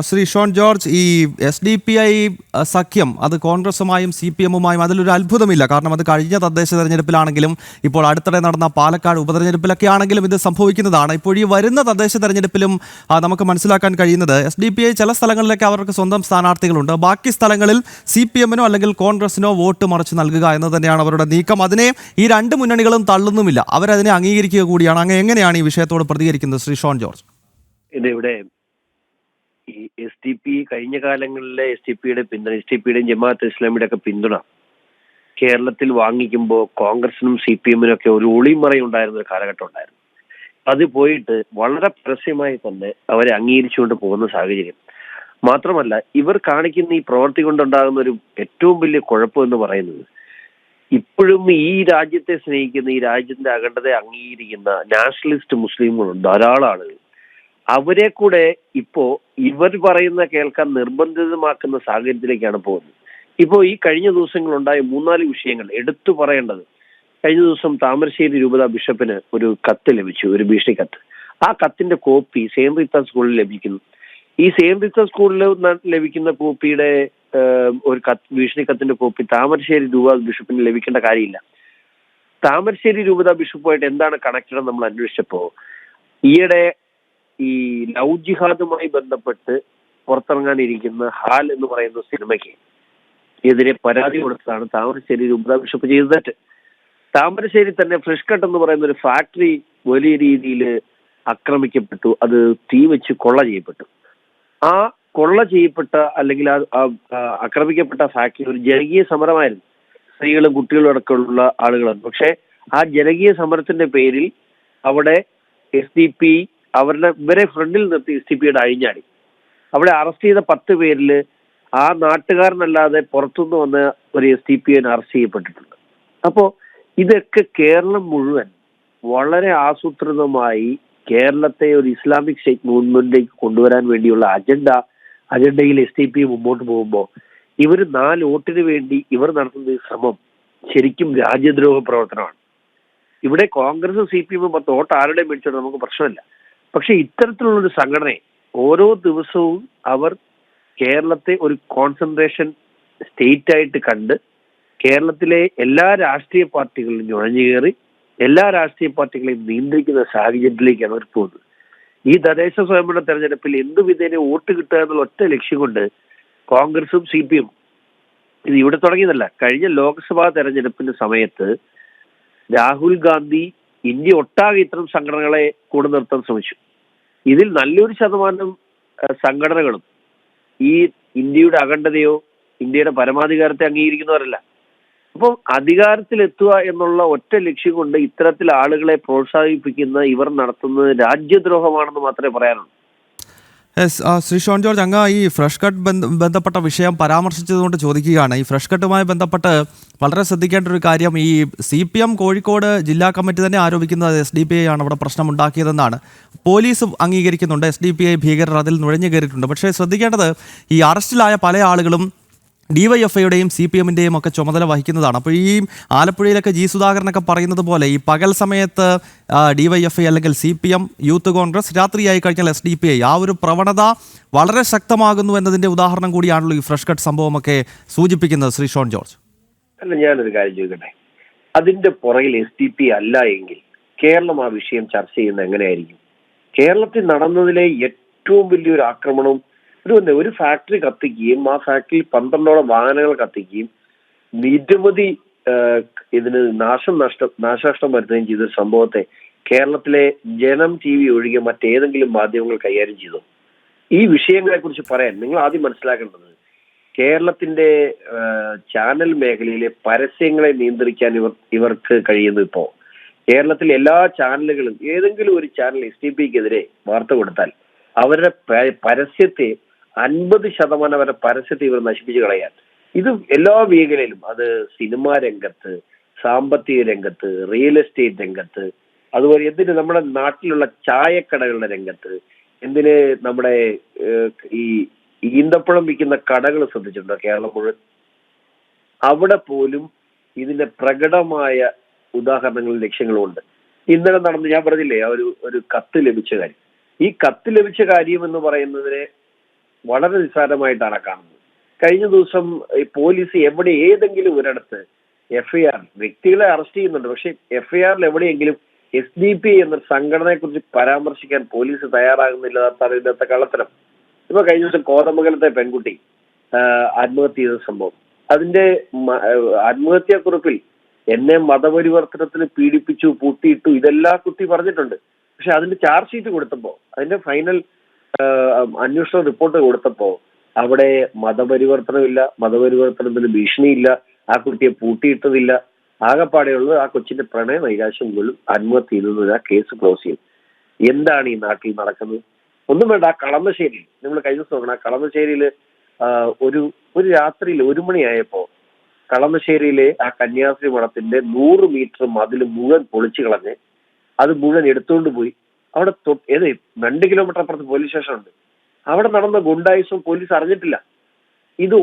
ശ്രീ ഷോൺ ജോർജ്, ഈ SDPI സഖ്യം അത് കോൺഗ്രസുമായും CPM-ഉമായും അതിലൊരു അത്ഭുതമില്ല. കാരണം അത് കഴിഞ്ഞ തദ്ദേശ തെരഞ്ഞെടുപ്പിലാണെങ്കിലും ഇപ്പോൾ അടുത്തിടെ നടന്ന പാലക്കാട് ഉപതെരഞ്ഞെടുപ്പിലൊക്കെ ആണെങ്കിലും ഇത് സംഭവിക്കുന്നതാണ്. ഇപ്പോൾ ഈ വരുന്ന തദ്ദേശ തെരഞ്ഞെടുപ്പിലും നമുക്ക് മനസ്സിലാക്കാൻ കഴിയുന്നത് SDPI ചില സ്ഥലങ്ങളിലേക്ക് അവർക്ക് സ്വന്തം സ്ഥാനാർത്ഥികളുണ്ട്, ബാക്കി സ്ഥലങ്ങളിൽ CPM-നോ അല്ലെങ്കിൽ കോൺഗ്രസിനോ വോട്ട് മറിച്ച് നൽകുക എന്ന് തന്നെയാണ് അവരുടെ നീക്കം. അതിനെ ഈ രണ്ട് മുന്നണികളും തള്ളുന്നുമില്ല, അവരതിനെ അംഗീകരിക്കുക കൂടിയാണ്. അങ്ങ് എങ്ങനെയാണ് ഈ വിഷയത്തോട് പ്രതികരിക്കുന്നത് ശ്രീ ഷോൺ ജോർജ്? ഇതിവിടെ ഈ SDP കഴിഞ്ഞ കാലങ്ങളിലെ SDPയുടെ പിന്തുണ, SDPയുടെയും ജമാഅത്ത് ഇസ്ലാമിയുടെ ഒക്കെ പിന്തുണ കേരളത്തിൽ വാങ്ങിക്കുമ്പോൾ കോൺഗ്രസിനും CPM-നും ഒക്കെ ഒരു ഒളിമറ ഉണ്ടായിരുന്ന ഒരു കാലഘട്ടം ഉണ്ടായിരുന്നു. അത് പോയിട്ട് വളരെ പരസ്യമായി തന്നെ അവരെ അംഗീകരിച്ചുകൊണ്ട് പോകുന്ന സാഹചര്യം. മാത്രമല്ല, ഇവർ കാണിക്കുന്ന ഈ പ്രവൃത്തി കൊണ്ടുണ്ടാകുന്ന ഒരു ഏറ്റവും വലിയ കുഴപ്പം എന്ന് പറയുന്നത്, ഇപ്പോഴും ഈ രാജ്യത്തെ സ്നേഹിക്കുന്ന, ഈ രാജ്യത്തിന്റെ അഖണ്ഡതയെ അംഗീകരിക്കുന്ന നാഷണലിസ്റ്റ് മുസ്ലിങ്ങളുണ്ട് ധാരാളം ആളുകൾ. അവരെ കൂടെ ഇപ്പോ ഇവർ പറയുന്ന കേൾക്കാൻ നിർബന്ധിതമാക്കുന്ന സാഹചര്യത്തിലേക്കാണ് പോകുന്നത്. ഇപ്പോ ഈ കഴിഞ്ഞ ദിവസങ്ങളുണ്ടായ 3-4 വിഷയങ്ങൾ എടുത്തു പറയേണ്ടത്. കഴിഞ്ഞ ദിവസം താമരശ്ശേരി രൂപത ബിഷപ്പിന് ഒരു കത്ത് ലഭിച്ചു, ഒരു ഭീഷണി കത്ത്. ആ കത്തിന്റെ കോപ്പി സെയിന്റ് റീത്ത സ്കൂളിൽ ലഭിക്കുന്നു. ഈ സെയിന്റ് റീത്ത സ്കൂളിൽ ലഭിക്കുന്ന കോപ്പിയുടെ ഒരു ഭീഷണി കത്തിന്റെ കോപ്പി താമരശ്ശേരി രൂപത ബിഷപ്പിന് ലഭിക്കേണ്ട കാര്യമില്ല. താമരശ്ശേരി രൂപത ബിഷപ്പുമായിട്ട് എന്താണ് കണക്ഷൻ എന്ന് നമ്മൾ അന്വേഷിച്ചപ്പോ, ഈയിടെ ഈ ലവ് ജിഹാദുമായി ബന്ധപ്പെട്ട് പുറത്തിറങ്ങാനിരിക്കുന്ന ഹാൽ എന്ന് പറയുന്ന സിനിമയ്ക്ക് എതിരെ പരാതി കൊടുത്തതാണ് താമരശ്ശേരി രൂപത ബിഷപ്പ് ചെയ്തത്. താമരശ്ശേരി തന്നെ ഫ്രഷ് കട്ട് എന്ന് പറയുന്ന ഒരു ഫാക്ടറി വലിയ രീതിയിൽ ആക്രമിക്കപ്പെട്ടു, അത് തീ വെച്ച് കൊള്ള ചെയ്യപ്പെട്ടു. ആ കൊള്ള ചെയ്യപ്പെട്ട അല്ലെങ്കിൽ ആക്രമിക്കപ്പെട്ട ഫാക്ടറി ഒരു ജനകീയ സമരമായിരുന്നു, സ്ത്രീകളും കുട്ടികളും അടക്കമുള്ള ആളുകളാണ്. പക്ഷെ ആ ജനകീയ സമരത്തിന്റെ പേരിൽ അവിടെ SDP ഇവരെ ഫ്രണ്ടിൽ നിർത്തി SDP-യുടെ അഴിഞ്ഞാടി. അവിടെ അറസ്റ്റ് ചെയ്ത 10 പേരിൽ ആ നാട്ടുകാരനല്ലാതെ പുറത്തുനിന്ന് വന്ന ഒരു SDP-യെ അറസ്റ്റ് ചെയ്യപ്പെട്ടിട്ടുണ്ട്. അപ്പോ ഇതൊക്കെ കേരളം മുഴുവൻ വളരെ ആസൂത്രിതമായി കേരളത്തെ ഒരു ഇസ്ലാമിക് സ്റ്റേറ്റ് മൂവ്മെന്റിലേക്ക് കൊണ്ടുവരാൻ വേണ്ടിയുള്ള അജണ്ടയിൽ SDP മുമ്പോട്ട് പോകുമ്പോൾ ഇവർ 4 വോട്ടിന് വേണ്ടി ഇവർ നടത്തുന്ന ശ്രമം ശരിക്കും രാജ്യദ്രോഹ പ്രവർത്തനമാണ്. ഇവിടെ കോൺഗ്രസും CPM 10 വോട്ട് ആരുടെയും മേടിച്ചോണ്ട് നമുക്ക് പ്രശ്നമില്ല. പക്ഷെ ഇത്തരത്തിലുള്ളൊരു സംഘടനയെ ഓരോ ദിവസവും അവർ കേരളത്തെ ഒരു കോൺസെൻട്രേഷൻ സ്റ്റേറ്റ് ആയിട്ട് കണ്ട് കേരളത്തിലെ എല്ലാ രാഷ്ട്രീയ പാർട്ടികളിലും നുഴഞ്ഞു കയറി എല്ലാ രാഷ്ട്രീയ പാർട്ടികളെയും നിയന്ത്രിക്കുന്ന സാഹചര്യത്തിലേക്കാണ് അവർ പോകുന്നത്. ഈ തദ്ദേശ സ്വയംഭരണ തെരഞ്ഞെടുപ്പിൽ എന്ത് വിധേന വോട്ട് കിട്ടുക എന്നുള്ള ഒറ്റ ലക്ഷ്യം കൊണ്ട് കോൺഗ്രസും CPM ഇത് ഇവിടെ തുടങ്ങിയതല്ല. കഴിഞ്ഞ ലോക്സഭാ തെരഞ്ഞെടുപ്പിന്റെ സമയത്ത് രാഹുൽ ഗാന്ധി ഇന്ത്യ ഒട്ടാകെ ഇത്തരം സംഘടനകളെ കൂടെ നിർത്താൻ ശ്രമിച്ചു. ഇതിൽ നല്ലൊരു ശതമാനം സംഘടനകളും ഈ ഇന്ത്യയുടെ അഖണ്ഡതയോ ഇന്ത്യയുടെ പരമാധികാരത്തെ അംഗീകരിക്കുന്നവരല്ല. അപ്പം അധികാരത്തിലെത്തുക എന്നുള്ള ഒറ്റ ലക്ഷ്യം കൊണ്ട് ഇത്തരത്തിൽ ആളുകളെ പ്രോത്സാഹിപ്പിക്കുന്ന ഇവർ നടത്തുന്നത് രാജ്യദ്രോഹമാണെന്ന് മാത്രമേ പറയാനുള്ളൂ. ശ്രീ ഷോൺ ജോർജ്, അങ്ങ് ഈ ഫ്രഷ് കട്ട് ബന്ധപ്പെട്ട വിഷയം പരാമർശിച്ചതുകൊണ്ട് ചോദിക്കുകയാണ്. ഈ ഫ്രഷ് കട്ടുമായി ബന്ധപ്പെട്ട് വളരെ ശ്രദ്ധിക്കേണ്ട ഒരു കാര്യം, ഈ CPM കോഴിക്കോട് ജില്ലാ കമ്മിറ്റി തന്നെ ആരോപിക്കുന്നത് SDPI ആണ് അവിടെ പ്രശ്നമുണ്ടാക്കിയതെന്നാണ്. പോലീസ് അംഗീകരിക്കുന്നുണ്ട് SDPI ഭീകരർ അതിൽ നുഴഞ്ഞു കയറിയിട്ടുണ്ട്. പക്ഷേ ശ്രദ്ധിക്കേണ്ടത്, ഈ അറസ്റ്റിലായ പല ആളുകളും DYFIയുടെയും CPM-ൻ്റെയും ഒക്കെ ചുമതല വഹിക്കുന്നതാണ്. അപ്പോൾ ഈ ആലപ്പുഴയിലൊക്കെ സുധാകരനൊക്കെ പറയുന്നത് പോലെ ഈ പകൽ സമയത്ത് DYFI അല്ലെങ്കിൽ CPM, യൂത്ത് കോൺഗ്രസ്, രാത്രിയായി കഴിഞ്ഞാൽ SDPI, ആ ഒരു പ്രവണത വളരെ ശക്തമാകുന്നു എന്നതിൻ്റെ ഉദാഹരണം കൂടിയാണല്ലോ ഈ ഫ്രഷ് കട്ട് സംഭവമൊക്കെ സൂചിപ്പിക്കുന്നത് ശ്രീ ഷോൺ ജോർജ്. അല്ല, ഞാനൊരു കാര്യം ചോദിക്കട്ടെ, അതിന്റെ പുറകിൽ SDP അല്ല എങ്കിൽ കേരളം ആ വിഷയം ചർച്ച ചെയ്യുന്നത് എങ്ങനെയായിരിക്കും? കേരളത്തിൽ നടന്നതിലെ ഏറ്റവും വലിയൊരു ആക്രമണവും ഒരു ഫാക്ടറി കത്തിക്കുകയും ആ ഫാക്ടറിയിൽ 12ഓളം വാഹനങ്ങൾ കത്തിക്കുകയും നിരവധി ഇതിന് നാശനഷ്ടം വരുത്തുകയും ചെയ്ത സംഭവത്തെ കേരളത്തിലെ ജനം TV ഒഴികെ മറ്റേതെങ്കിലും മാധ്യമങ്ങൾ കൈകാര്യം ചെയ്തു? ഈ വിഷയങ്ങളെ കുറിച്ച് പറയാൻ നിങ്ങൾ ആദ്യം മനസ്സിലാക്കേണ്ടത്, കേരളത്തിന്റെ ചാനൽ മേഖലയിലെ പരസ്യങ്ങളെ നിയന്ത്രിക്കാൻ ഇവർക്ക് കഴിയുന്നു. ഇപ്പോ കേരളത്തിൽ എല്ലാ ചാനലുകളും ഏതെങ്കിലും ഒരു ചാനൽ SDP-ക്കെതിരെ വാർത്ത കൊടുത്താൽ അവരുടെ പരസ്യത്തെ 50% വരെ പരസ്യത്തെ ഇവർ നശിപ്പിച്ച് കളയാൻ. ഇത് എല്ലാ മേഖലയിലും, അത് സിനിമാ രംഗത്ത്, സാമ്പത്തിക രംഗത്ത്, റിയൽ എസ്റ്റേറ്റ് രംഗത്ത്, അതുപോലെ എന്തിന് നമ്മുടെ നാട്ടിലുള്ള ചായക്കടകളുടെ രംഗത്ത്, എന്തിന് നമ്മുടെ ഈ ഈന്തപ്പഴം വിൽക്കുന്ന കടകൾ ശ്രദ്ധിച്ചിട്ടുണ്ടോ കേരളം മുഴുവൻ? അവിടെ പോലും ഇതിന്റെ പ്രകടമായ ഉദാഹരണങ്ങളും ലക്ഷ്യങ്ങളും ഉണ്ട്. ഇന്നലെ നടന്ന് ഞാൻ പറഞ്ഞില്ലേ, ഒരു കത്ത് ലഭിച്ച കാര്യം. ഈ കത്ത് ലഭിച്ച കാര്യം എന്ന് പറയുന്നതിനെ വളരെ നിസ്സാരമായിട്ടാണ് കാണുന്നത്. കഴിഞ്ഞ ദിവസം ഈ പോലീസ് ഏതെങ്കിലും ഒരിടത്ത് FIR വ്യക്തികളെ അറസ്റ്റ് ചെയ്യുന്നുണ്ട്, പക്ഷെ FIRൽ എവിടെയെങ്കിലും SDP എന്നൊരു സംഘടനയെ കുറിച്ച് പരാമർശിക്കാൻ പോലീസ് തയ്യാറാകുന്നില്ല. അതാണ് ഇതിനകത്തെ കള്ളത്തരം. ഇപ്പൊ കഴിഞ്ഞ ദിവസം കോതമംഗലത്തെ പെൺകുട്ടി ആത്മഹത്യ ചെയ്ത സംഭവം, അതിന്റെ ആത്മഹത്യാക്കുറിപ്പിൽ എന്നെ മതപരിവർത്തനത്തിന് പീഡിപ്പിച്ചു, പൂട്ടിയിട്ടു, ഇതെല്ലാം കുട്ടി പറഞ്ഞിട്ടുണ്ട്. പക്ഷെ അതിന്റെ ചാർജ് ഷീറ്റ് കൊടുത്തപ്പോ, അതിന്റെ ഫൈനൽ അന്വേഷണ റിപ്പോർട്ട് കൊടുത്തപ്പോ അവിടെ മതപരിവർത്തനമില്ല, മതപരിവർത്തനത്തിന് ഭീഷണിയില്ല, ആ കുട്ടിയെ പൂട്ടിയിട്ടതില്ല. ആകെപ്പാടെയുള്ളത് ആ കൊച്ചിന്റെ പ്രണയ നൈരാശ്യം പോലും ആത്മഹത്യ ചെയ്തത് ആ കേസ് ക്ലോസ് ചെയ്യും. എന്താണ് ഈ നാട്ടിൽ നടക്കുന്നത്? ഒന്നും വേണ്ട. ആ കളമശ്ശേരിയിൽ നമ്മൾ കഴിഞ്ഞ ദിവസം നോക്കണം. ആ കളമശ്ശേരിയിൽ ഒരു രാത്രിയിൽ 1 മണിയായപ്പോ കളമശ്ശേരിയിലെ ആ കന്യാസ്ത്രീ മഠത്തിന്റെ 100 മീറ്റർ മതിൽ മുഴുവൻ പൊളിച്ചു കളഞ്ഞ് അത് മുഴുവൻ എടുത്തുകൊണ്ട് പോയി. അവിടെ 2 കിലോമീറ്റർ അപ്പുറത്ത് പോലീസ് സ്റ്റേഷൻ ഉണ്ട്. അവിടെ നടന്ന ഗുണ്ടായുസം പോലീസ് അറിഞ്ഞിട്ടില്ല. ഇത്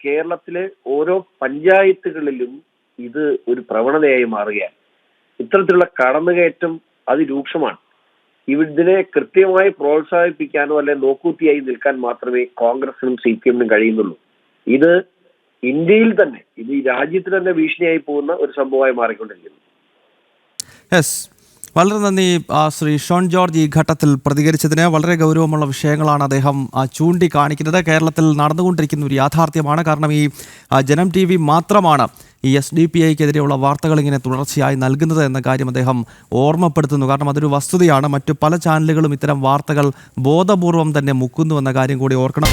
കേരളത്തിലെ ഓരോ പഞ്ചായത്തുകളിലും ഇത് ഒരു പ്രവണതയായി മാറുകയാണ്. ഇത്തരത്തിലുള്ള കടന്നുകയറ്റം അതിരൂക്ഷമാണ്. ഇതിനെ കൃത്യമായി പ്രോത്സാഹിപ്പിക്കാനോ അല്ലെ നോക്കൂത്തിയായി നിൽക്കാൻ മാത്രമേ കോൺഗ്രസിനും CPM കഴിയുന്നുള്ളൂ. ഇത് ഇന്ത്യയിൽ തന്നെ, ഇത് ഈ രാജ്യത്തിന് തന്നെ ഭീഷണിയായി പോകുന്ന ഒരു സംഭവമായി മാറിക്കൊണ്ടിരിക്കുന്നു. യെസ്, വളരെ നന്ദി ശ്രീ ഷോൺ ജോർജ്. ഈ ഘട്ടത്തിൽ പ്രതികരിച്ചതിന് വളരെ ഗൗരവമുള്ള വിഷയങ്ങളാണ് അദ്ദേഹം ചൂണ്ടിക്കാണിക്കുന്നത്. കേരളത്തിൽ നടന്നുകൊണ്ടിരിക്കുന്ന ഒരു യാഥാർത്ഥ്യമാണ്. കാരണം ഈ ജനം TV മാത്രമാണ് ഈ SDPIക്കെതിരെയുള്ള വാർത്തകൾ ഇങ്ങനെ തുടർച്ചയായി നൽകുന്നത് എന്ന കാര്യം അദ്ദേഹം ഓർമ്മപ്പെടുത്തുന്നു. കാരണം അതൊരു വസ്തുതയാണ്. മറ്റു പല ചാനലുകളും ഇത്തരം വാർത്തകൾ ബോധപൂർവം തന്നെ മുക്കുന്നു എന്ന കാര്യം കൂടി ഓർക്കണം.